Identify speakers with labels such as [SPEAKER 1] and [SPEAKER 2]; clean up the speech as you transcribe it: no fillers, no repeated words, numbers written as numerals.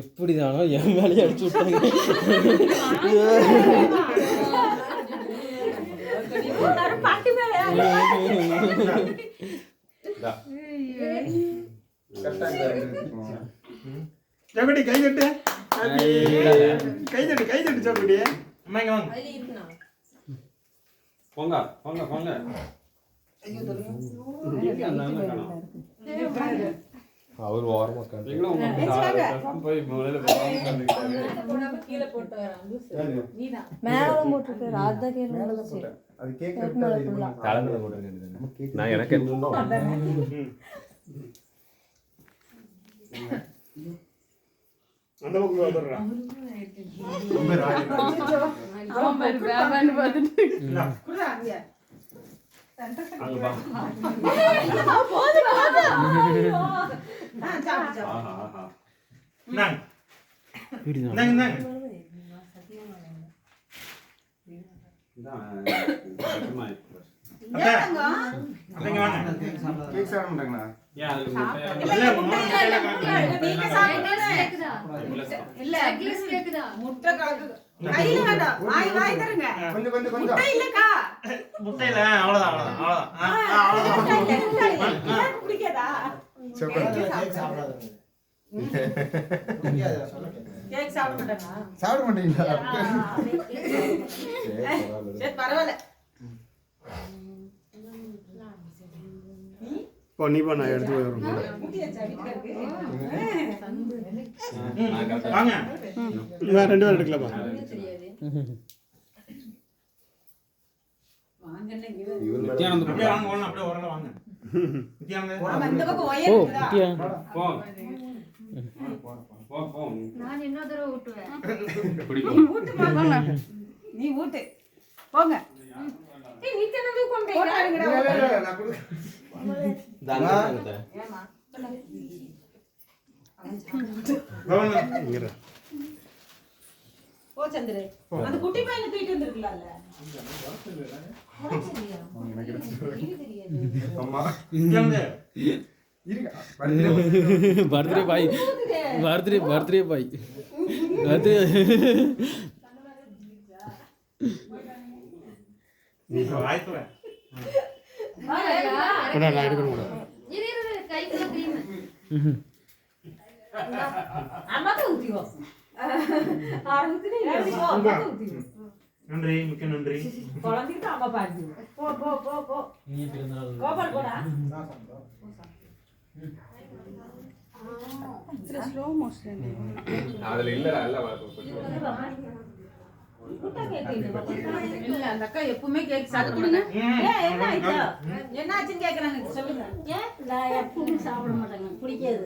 [SPEAKER 1] எப்படிதானோ என் மேலேயே அடிச்சு விட்டாங்க.
[SPEAKER 2] ஜோகுடி கை தட்டு, கை தட்டு, கை தட்டு ஜோகுடி. அம்மா இங்க வாங்க. போங்க போங்க போங்க.
[SPEAKER 1] அவர் ஓரமா
[SPEAKER 2] போய் முதல்ல
[SPEAKER 3] கீழே போட்டு
[SPEAKER 4] மேல போட்டுருக்கு ராதா கேல
[SPEAKER 2] அது கேக்
[SPEAKER 1] தலைமையில போடுங்க. நான் எனக்கு
[SPEAKER 2] அந்த பக்கம் வந்துடுறா.
[SPEAKER 3] அவன் பேர் வேவன்னு பார்த்துட்டு
[SPEAKER 2] சாப்பிட மாட்டீங்களா?
[SPEAKER 3] பரவாயில்ல.
[SPEAKER 2] நீ பண்ண எடுத்து போய் ரெண்டு பேரும் எடுக்கலாமா?
[SPEAKER 3] நீ ஊட்டு போங்க. ஓ சந்திரே அந்த குட்டி பையனை தூக்கிட்டு வந்திருக்கலாம்ல.
[SPEAKER 1] பர்த்டே பாய், பர்த்டே பாய், அது
[SPEAKER 2] நன்றி, மிக்க நன்றி.
[SPEAKER 3] குழந்தைக்கு அம்மா பாரு. போ போ போ போ. கோபால் போடா. Slow motion.
[SPEAKER 2] அதுல இல்லடா இல்ல
[SPEAKER 3] இல்ல அந்த அக்கா எப்பவுமே கேக் சாப்பிடுங்க. என்ன ஆயிடுச்சு? என்னாச்சுன்னு கேக்குறாங்க சொல்லுங்க.
[SPEAKER 4] ஏன் எப்பவும் சாப்பிட மாட்டாங்க, பிடிக்காது.